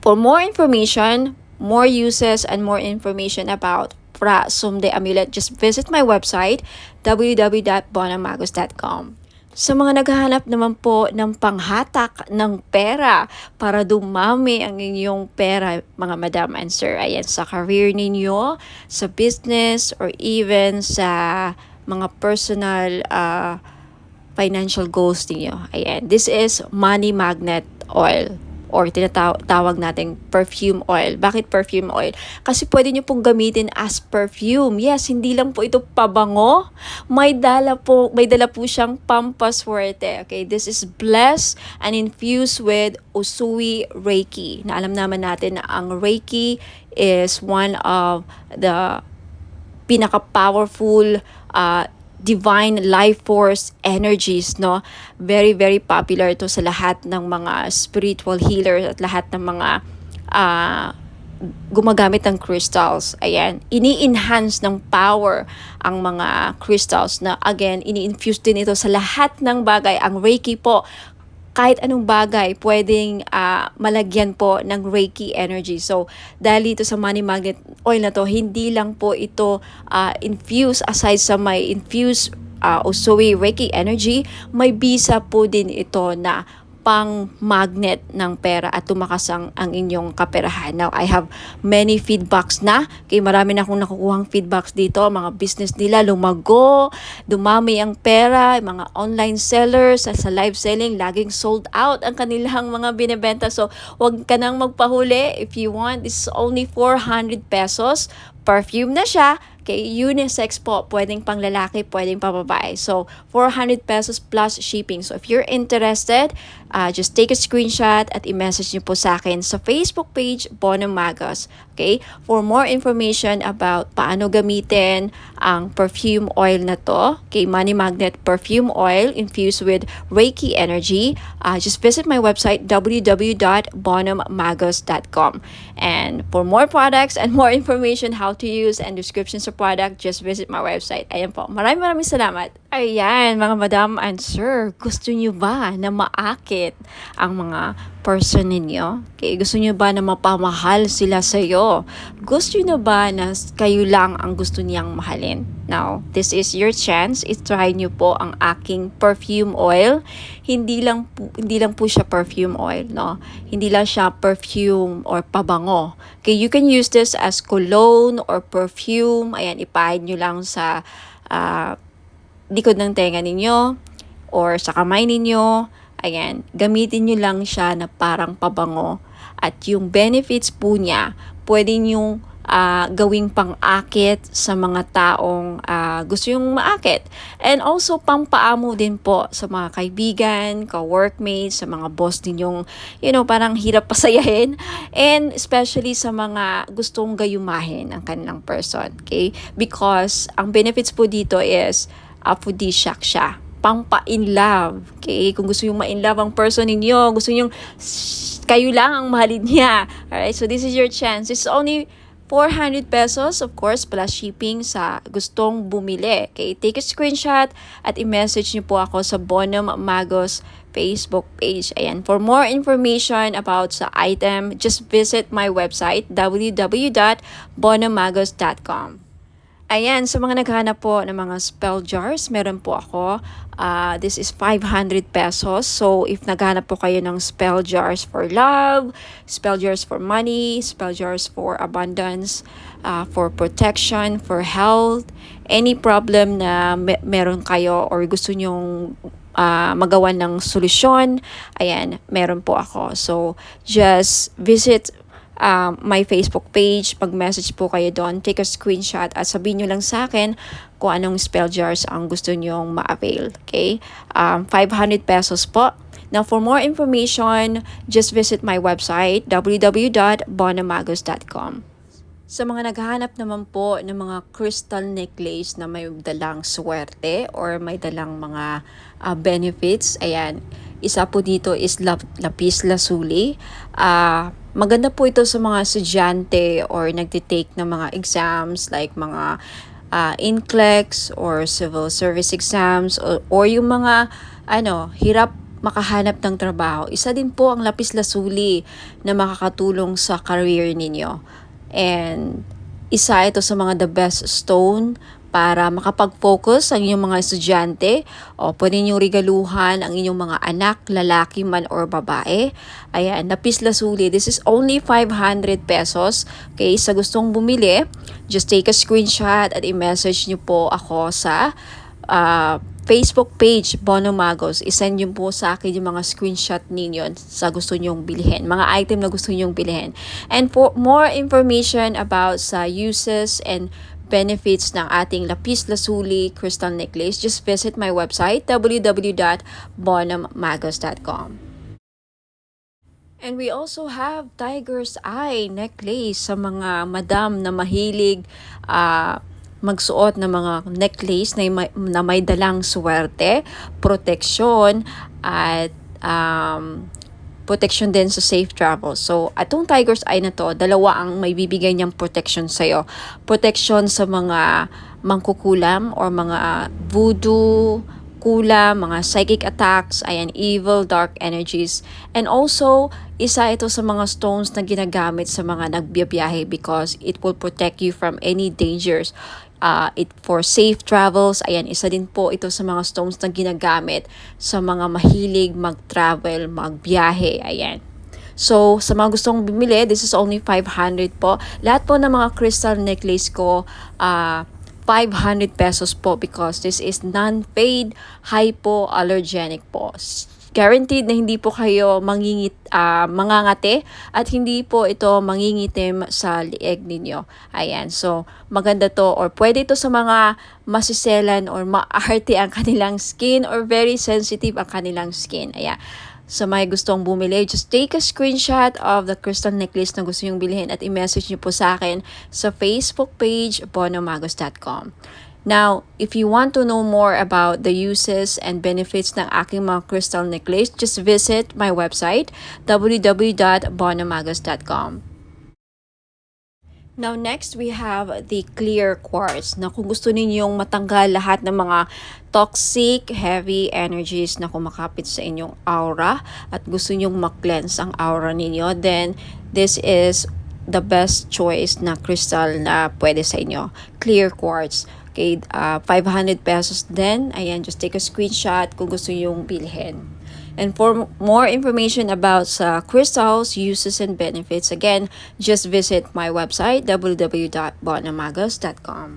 for more information, more uses, and more information about Phra Somday Amulet, just visit my website, www.bonomagos.com. Sa mga naghahanap naman po ng panghatak ng pera para dumami ang inyong pera, mga madam and sir, ayan, sa career ninyo, sa business, or even sa mga personal financial goals ninyo. Ayan, this is money magnet oil, or tinatawag nating perfume oil. Bakit perfume oil? Kasi pwede nyo pong gamitin as perfume. Yes, hindi lang po ito pabango. May dala po siyang pampaswerte. Okay, this is blessed and infused with Usui Reiki. Na alam naman natin na ang Reiki is one of the pinaka-powerful divine life force energies, no? Very popular ito sa lahat ng mga spiritual healers at lahat ng mga gumagamit ng crystals. Ayan, ini-enhance ng power ang mga crystals na, again, ini-infuse din ito sa lahat ng bagay. Ang Reiki po, kahit anong bagay, pwedeng malagyan po ng Reiki energy. So, dahil dito sa money magnet oil na to, hindi lang po ito infuse, aside sa may infuse Usui Reiki energy, may bisa po din ito na pang magnet ng pera at tumakas ang inyong kaperahan. Now, I have many feedbacks na. Kaya marami na akong nakukuhang feedbacks dito. Mga business nila lumago, dumami ang pera, mga online sellers sa live selling, laging sold out ang kanilang mga binebenta. So, wag ka nang magpahuli. If you want, this is only 400 pesos. Perfume na siya. Okay, unisex po, pwedeng pang lalaki, pwedeng pang babae. So, 400 pesos plus shipping. So, if you're interested, just take a screenshot at i-message nyo po sa akin sa Facebook page, Bonum Magos. Okay? For more information about paano gamitin ang perfume oil na to, okay, Money Magnet Perfume Oil infused with Reiki energy, just visit my website, www.bonummagos.com. And for more products and more information how to use and descriptions of product, just visit my website. Ayan po. Maraming salamat. Ayan, mga madam and sir, gusto nyo ba na maakit ang mga person ninyo? Okay, gusto nyo ba na mapamahal sila sa'yo? Gusto nyo ba na kayo lang ang gusto niyang mahalin? Now, this is your chance. I-try nyo po ang aking perfume oil. Hindi lang po siya perfume oil, no? Hindi lang siya perfume or pabango. Okay, you can use this as cologne or perfume. Ayan, ipahid nyo lang sa likod ng tenga ninyo or sa kamay ninyo. Ayan, gamitin nyo lang siya na parang pabango. At yung benefits po niya, pwede nyo gawing pang-akit sa mga taong gusto yung maakit. And also, pampaamo din po sa mga kaibigan, ka-workmates, sa mga boss ninyong, parang hirap pasayahin. And especially sa mga gustong gayumahin ang kanilang person. Okay? Because ang benefits po dito is aphrodisiac siya. Pampa-in love. Okay? Kung gusto yung ma-in love ang person ninyo, gusto yung kayo lang ang mahalin niya. Alright? So this is your chance. It's only 400 pesos, of course, plus shipping sa gustong bumili. Okay? Take a screenshot at i-message niyo po ako sa Bonum Magos Facebook page. Ayan. For more information about sa item, just visit my website, www.bonummagos.com. Ayan, sa mga naghahanap po ng mga spell jars, meron po ako. This is 500 pesos. So, if naghahanap po kayo ng spell jars for love, spell jars for money, spell jars for abundance, for protection, for health, any problem na meron kayo or gusto nyong magawa ng solusyon, ayan, meron po ako. So, just visit my Facebook page, pag-message po kayo doon, take a screenshot at sabihin nyo lang sa akin kung anong spell jars ang gusto nyong ma-avail. Okay? 500 pesos po. Now, for more information, just visit my website, www.bonummagos.com. Sa mga naghahanap naman po ng mga crystal necklace na may dalang swerte or may dalang mga benefits, ayan, isa po dito is lapis lazuli. Maganda po ito sa mga estudyante or nagtitake ng mga exams like mga NCLEX or civil service exams or yung mga hirap makahanap ng trabaho. Isa din po ang lapis lazuli na makakatulong sa career ninyo. And isa ito sa mga the best stone para makapag-focus ang inyong mga estudyante o pwede niyong regaluhan ang inyong mga anak, lalaki man or babae. Ayan, lapis lazuli. This is only 500 pesos. Okay, sa gustong bumili, just take a screenshot at i-message niyo po ako sa Facebook page, Bonum Magos. I-send nyo po sa akin yung mga screenshot ninyo sa gusto nyong bilhin. Mga item na gusto nyong bilhin. And for more information about sa uses and benefits ng ating lapis lazuli crystal necklace, just visit my website, www.bonummagos.com. And we also have tiger's eye necklace sa mga madam na mahilig magsuot ng mga necklace na may dalang swerte, proteksyon, at protection din sa safe travel. So, atong tiger's eye na to, dalawa ang may bibigay niyang protection sa'yo. Protection sa mga mangkukulam or mga voodoo, kulam, mga psychic attacks, ayan, evil, dark energies. And also, isa ito sa mga stones na ginagamit sa mga nagbiyabiyahe because it will protect you from any dangers. It for safe travels, ayan, isa din po ito sa mga stones na ginagamit sa mga mahilig mag-travel, magbiyahe, ayan. So, sa mga gustong bumili, this is only 500 po. Lahat po ng mga crystal necklace ko, 500 pesos po because this is non-paid, hypoallergenic po. Guaranteed na hindi po kayo mangangati at hindi po ito mangingitim sa lieg ninyo. Ayan, so maganda to or pwede ito sa mga masiselan or maarte ang kanilang skin or very sensitive ang kanilang skin. Ayan. Sa may gustong bumili, just take a screenshot of the crystal necklace na gusto nyong bilhin at i-message nyo po sa akin sa Facebook page, bonomagos.com. Now, if you want to know more about the uses and benefits ng aking mga crystal necklace, just visit my website, www.bonomagos.com. Now, next, we have the clear quartz na kung gusto ninyong matanggal lahat ng mga toxic, heavy energies na kumakapit sa inyong aura at gusto nyong mag-cleanse ang aura ninyo, then this is the best choice na crystal na pwede sa inyo. Clear quartz. Okay, 500 pesos din. Ayan, just take a screenshot kung gusto nyong bilhin. And for more information about crystals, uses, and benefits, again, just visit my website, www.bonomagos.com.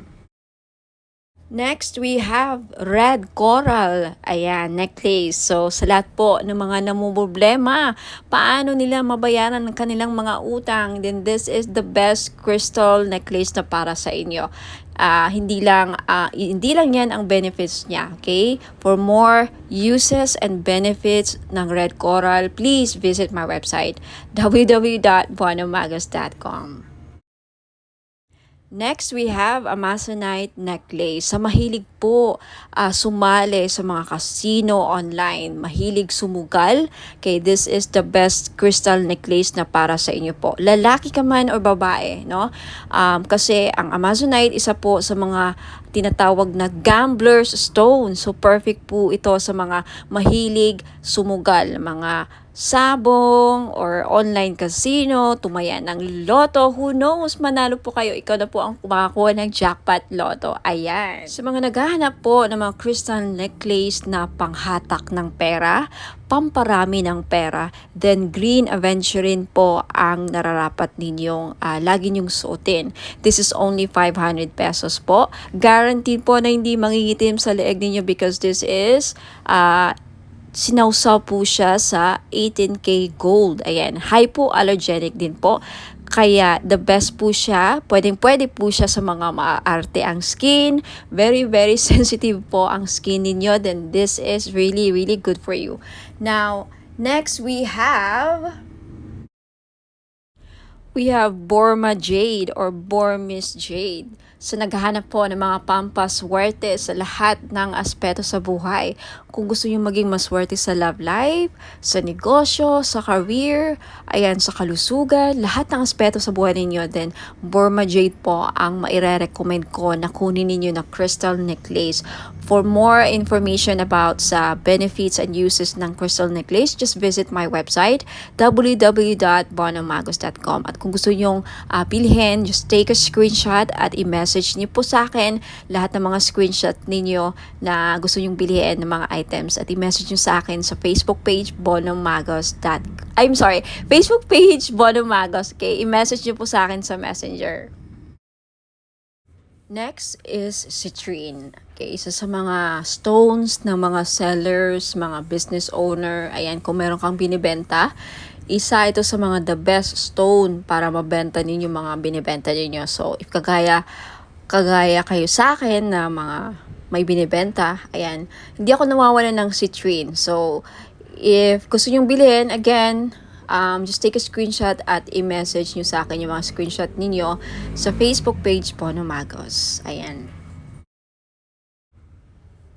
Next, we have red coral. Ayan, necklace. So, sa lahat po ng mga namumblema, paano nila mabayaran ng kanilang mga utang, then this is the best crystal necklace na para sa inyo. Hindi lang yan ang benefits niya, okay? For more uses and benefits ng red coral, please visit my website, www.bonomagos.com. Next, we have Amazonite necklace. Sa mahilig po sumali sa mga casino online, mahilig sumugal, okay, this is the best crystal necklace na para sa inyo po. Lalaki ka man o babae, no? Kasi ang Amazonite, isa po sa mga tinatawag na gambler's stone. So, perfect po ito sa mga mahilig sumugal, mga sabong or online casino, tumaya ng loto, who knows, manalo po kayo, ikaw na po ang kumakakuha ng jackpot loto. Ayan. Sa mga naghahanap po ng mga crystal necklace na panghatak ng pera, pamparami ng pera, then green aventurine po ang nararapat ninyong lagi nyong suotin. This is only 500 pesos po. Guaranteed po na hindi mangingitim sa leeg ninyo because this is sinawsaw po siya sa 18K gold. Ayan, hypoallergenic din po. Kaya the best po siya, pwede po siya sa mga maaarte ang skin. Very, very sensitive po ang skin ninyo. Then this is really, really good for you. Now, next we have Burma Jade or Burmese Jade. Sa naghahanap po ng mga pampaswerte sa lahat ng aspeto sa buhay. Kung gusto nyo maging maswerte sa love life, sa negosyo, sa career, ayan, sa kalusugan, lahat ng aspeto sa buhay ninyo, then Burma Jade po ang maire-recommend ko na kunin ninyo na crystal necklace. For more information about sa benefits and uses ng crystal necklace, just visit my website, www.bonomagos.com. At kung gusto nyong bilhin, just take a screenshot at i-message niyo po sa akin lahat ng mga screenshot ninyo na gusto nyong bilhin ng mga items at i-message niyo sa akin sa Facebook page Facebook page Bonomagos. Okay, i-message niyo po sa akin sa Messenger. Next is citrine. Okay, isa sa mga stones ng mga sellers, mga business owner. Ayan, kung meron kang binibenta, isa ito sa mga the best stone para mabenta ninyo mga binibenta ninyo. So, if kagaya kayo sa akin na mga may binibenta, ayan, hindi ako nawawalan ng citrine. So, if gusto nyong bilhin, again, just take a screenshot at i-message nyo sa akin yung mga screenshot ninyo sa Facebook page Bonomagos. Ayan.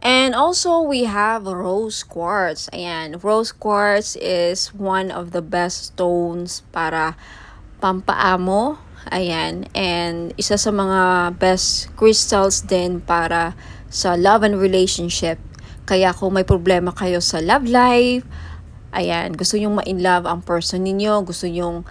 And also, we have rose quartz. Ayan, rose quartz is one of the best stones para pampaamo. Ayan, and isa sa mga best crystals din para sa love and relationship. Kaya kung may problema kayo sa love life, ayan, gusto nyong ma-in-love ang person ninyo, gusto nyong,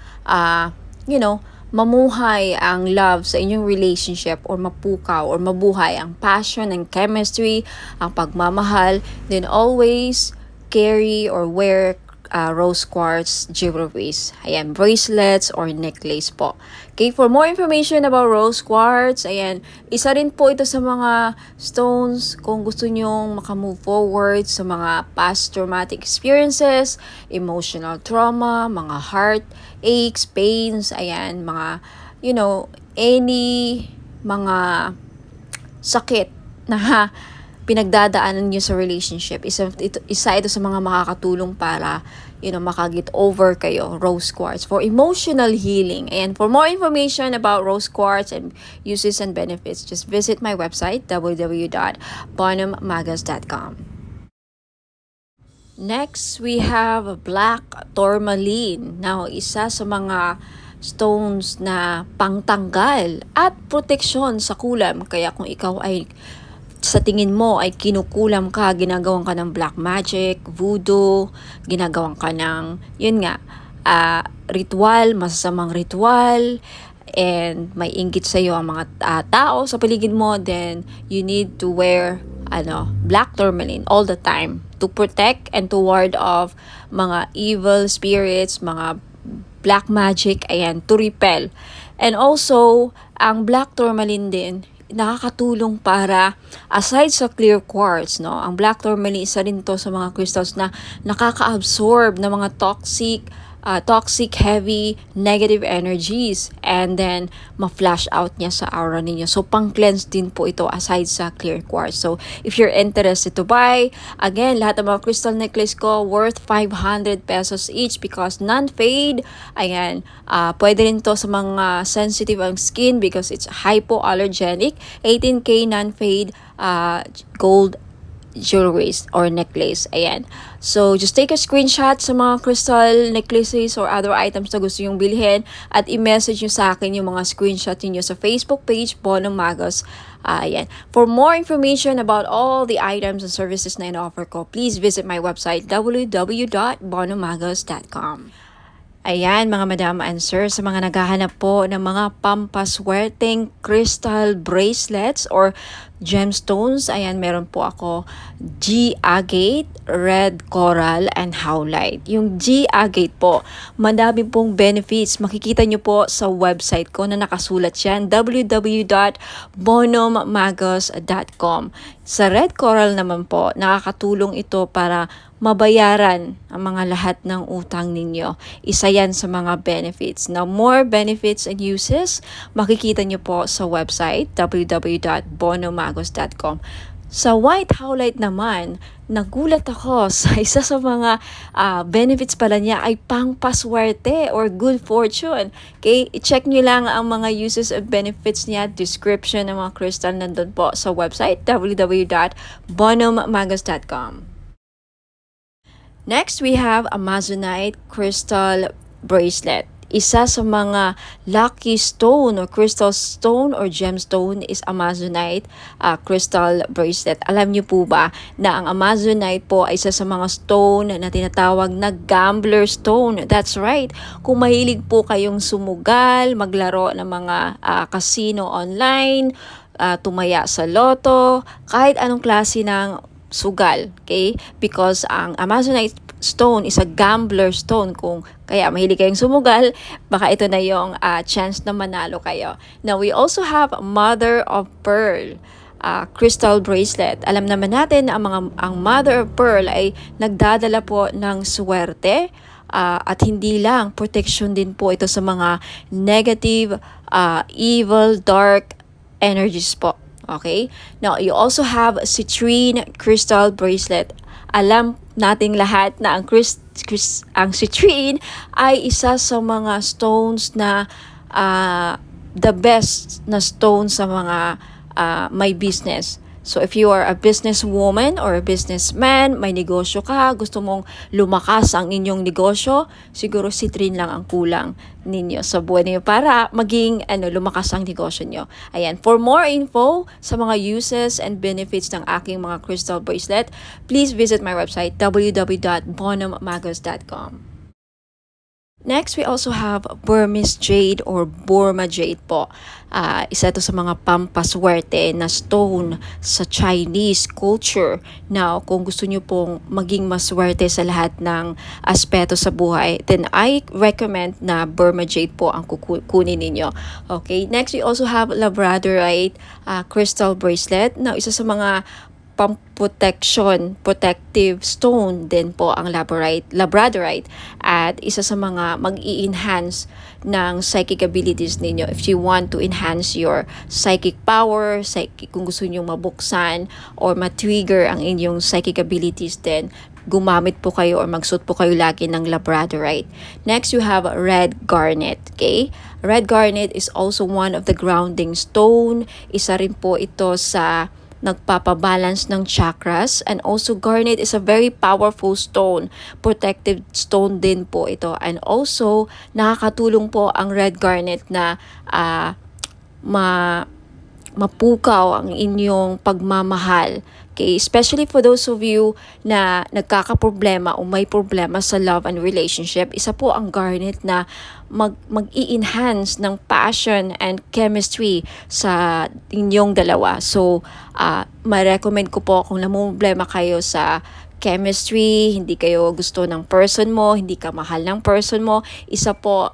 mamuhay ang love sa inyong relationship or mapukaw or mabuhay ang passion and chemistry, ang pagmamahal, then always carry or wear rose quartz jewelries. Ayan, bracelets or necklace po. Okay, for more information about rose quartz, ayan, isa rin po ito sa mga stones kung gusto nyong makamove forward sa mga past traumatic experiences, emotional trauma, mga heart aches, pains, ayan, mga, any mga sakit na pinagdadaanan nyo sa relationship. Isa ito sa mga makakatulong para, makaget over kayo, rose quartz, for emotional healing. And for more information about rose quartz and uses and benefits, just visit my website, www.bonhammagas.com. Next, we have black tourmaline. Now, isa sa mga stones na pangtanggal at proteksyon sa kulam. Kaya kung ikaw ay sa tingin mo ay kinukulam ka, ginagawan ka ng black magic, voodoo, ginagawan ka ng, ritual, masasamang ritual, and may inggit sa iyo ang mga tao sa paligid mo, then you need to wear black tourmaline all the time to protect and to ward off mga evil spirits, mga black magic, to repel. And also, ang black tourmaline din, nakakatulong para, aside sa clear quartz, ang black tourmaline, isa rin to sa mga crystals na nakaka-absorb ng mga toxic, heavy, negative energies, and then ma-flash out niya sa aura ninyo. So, pang-cleanse din po ito aside sa clear quartz. So, if you're interested to buy, again, lahat ng mga crystal necklace ko worth 500 pesos each because non-fade. Pwede rin to sa mga sensitive ang skin because it's hypoallergenic. 18K non-fade gold jewelries or necklace. So, just take a screenshot sa mga crystal necklaces or other items na gusto yung bilhin at i-message nyo sa akin yung mga screenshot niyo sa Facebook page, Bonham Magos. For more information about all the items and services na in-offer ko, please visit my website, www.bonhammagos.com. Mga madam and sir, sa mga naghahanap po ng mga pampaswerteng crystal bracelets or gemstones, meron po ako G agate, red coral, and howlite. Yung G agate po, madami pong benefits. Makikita nyo po sa website ko na nakasulat yan, www.bonhammagos.com. Sa red coral naman po, nakakatulong ito para mabayaran ang mga lahat ng utang ninyo. Isa yan sa mga benefits. Now, more benefits and uses, makikita nyo po sa website, www.bonhammagos.com. Sa white howlite naman, nagulat ako sa isa sa mga benefits pala niya ay pangpaswerte or good fortune. Okay, i-check nyo lang ang mga uses and benefits niya, description ng mga crystal nandun po sa website, www.bonhammagos.com. Next, we have Amazonite crystal bracelet. Isa sa mga lucky stone or crystal stone or gemstone is Amazonite crystal bracelet. Alam niyo po ba na ang Amazonite po ay isa sa mga stone na tinatawag na gambler stone? That's right. Kung mahilig po kayong sumugal, maglaro ng mga casino online, tumaya sa loto, kahit anong klase ng sugal, okay? Because ang Amazonite stone is a gambler stone. Kung kaya mahilig kayong sumugal, baka ito na yung chance na manalo kayo. Now, we also have Mother of Pearl crystal bracelet. Alam naman natin na ang Mother of Pearl ay nagdadala po ng swerte at hindi lang, protection din po ito sa mga negative, evil, dark energies po. Okay? Now, you also have citrine crystal bracelet. Alam nating lahat na ang citrine ay isa sa mga stones na the best na stone sa mga may business. So if you are a businesswoman or a businessman, may negosyo ka, gusto mong lumakas ang inyong negosyo, siguro citrine lang ang kulang ninyo sa buhay niyo para maging lumakas ang negosyo niyo. For more info sa mga uses and benefits ng aking mga crystal bracelet, please visit my website www.bonhammagos.com. Next, we also have Burmese jade or Burma jade po. Isa ito sa mga pampaswerte na stone sa Chinese culture. Now, kung gusto nyo pong maging maswerte sa lahat ng aspeto sa buhay, then I recommend na Burma jade po ang kukunin ninyo. Okay, next we also have Labradorite crystal bracelet. Now, isa sa mga pang protective stone din po ang labradorite, at isa sa mga mag-i-enhance ng psychic abilities ninyo if you want to enhance your psychic power, kung gusto niyo mabuksan or ma-trigger ang inyong psychic abilities, then gumamit po kayo or magsuot po kayo lagi ng labradorite. Next, you have red garnet. Okay? Red garnet is also one of the grounding stone. Isa rin po ito sa nagpapabalance ng chakras, and also garnet is a very powerful stone. Protective stone din po ito, and also nakakatulong po ang red garnet na mapukaw ang inyong pagmamahal. Okay, especially for those of you na nagkakaproblema o may problema sa love and relationship, isa po ang garnet na mag-i-enhance ng passion and chemistry sa inyong dalawa. So, ma-recommend ko po kung namumblema kayo sa chemistry, hindi kayo gusto ng person mo, hindi ka mahal ng person mo, isa po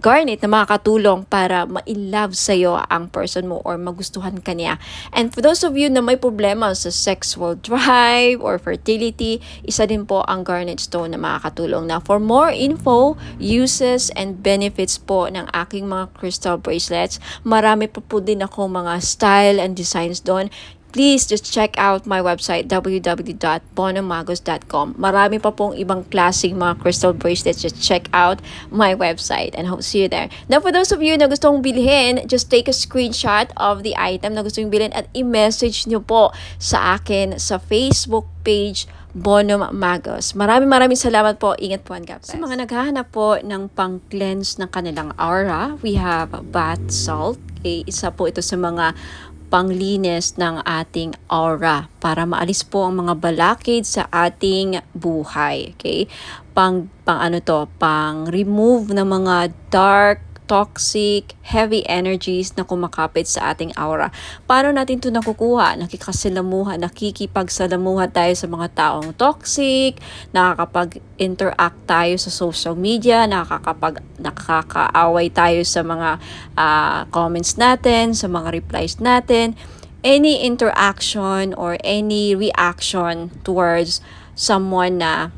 garnet na makakatulong para ma-in-love sa'yo ang person mo or magustuhan ka niya. And for those of you na may problema sa sexual drive or fertility, isa din po ang garnet stone na makakatulong. Now, for more info, uses, and benefits po ng aking mga crystal bracelets, marami pa po din ako mga style and designs doon. Please just check out my website, www.bonomagos.com. Marami pa pong ibang klaseng mga crystal bracelets. Just check out my website and hope to see you there. Now, for those of you na gustong bilhin, just take a screenshot of the item na gusto nyo bilhin at i-message nyo po sa akin sa Facebook page Bono Magos. Maraming salamat po. Ingat po and God bless. Sa mga naghahanap po ng pang-cleanse ng kanilang aura, we have bath salt. Okay, isa po ito sa mga panglinis ng ating aura para maalis po ang mga balakid sa ating buhay. Okay? Pang remove ng mga dark, toxic, heavy energies na kumakapit sa ating aura. Paano natin ito nakukuha? Nakikipagsalamuha tayo sa mga taong toxic, nakakapag-interact tayo sa social media, nakakaaway tayo sa mga comments natin, sa mga replies natin. Any interaction or any reaction towards someone na,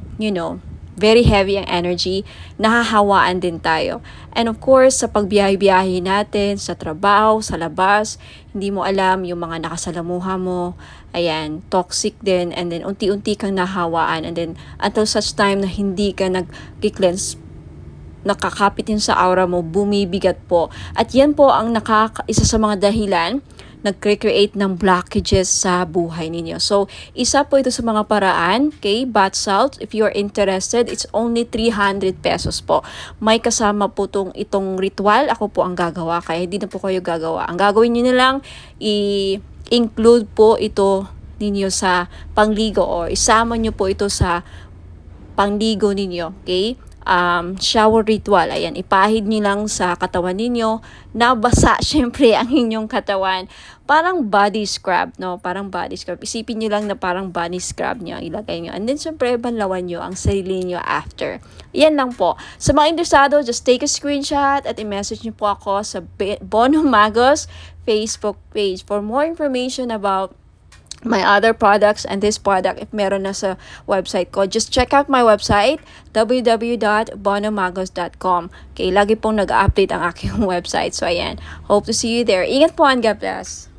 very heavy ang energy, nahahawaan din tayo. And of course, sa pagbiyahe-biyahe natin, sa trabaho, sa labas, hindi mo alam yung mga nakasalamuha mo, ayan, toxic din, and then unti-unti kang nahawaan, and then until such time na hindi ka nag-cleanse, nakakapit yun sa aura mo, bumibigat po. At yan po ang isa sa mga dahilan nag-create ng blockages sa buhay ninyo. So, isa po ito sa mga paraan, okay, bath salt. If you're interested, it's only 300 pesos po. May kasama po itong ritual. Ako po ang gagawa, kaya hindi na po kayo gagawa. Ang gagawin nyo na lang, i-include po ito ninyo sa pangligo or isama nyo po ito sa pangligo ninyo, okay? Shower ritual. Ayan, ipahid nyo lang sa katawan ninyo. Nabasa, syempre, ang inyong katawan. Parang body scrub, no? Parang body scrub. Isipin nyo lang na parang body scrub nyo. Ilagay nyo. And then, syempre, banlawan nyo ang sarili nyo after. Yan lang po. Sa mga interesado, just take a screenshot at i-message nyo po ako sa Bono Magos Facebook page. For more information about my other products and this product, if meron na sa website ko, just check out my website, www.bonomagos.com. Okay, lagi pong nag-update ang aking website. So, ayan. Hope to see you there. Ingat po and God bless.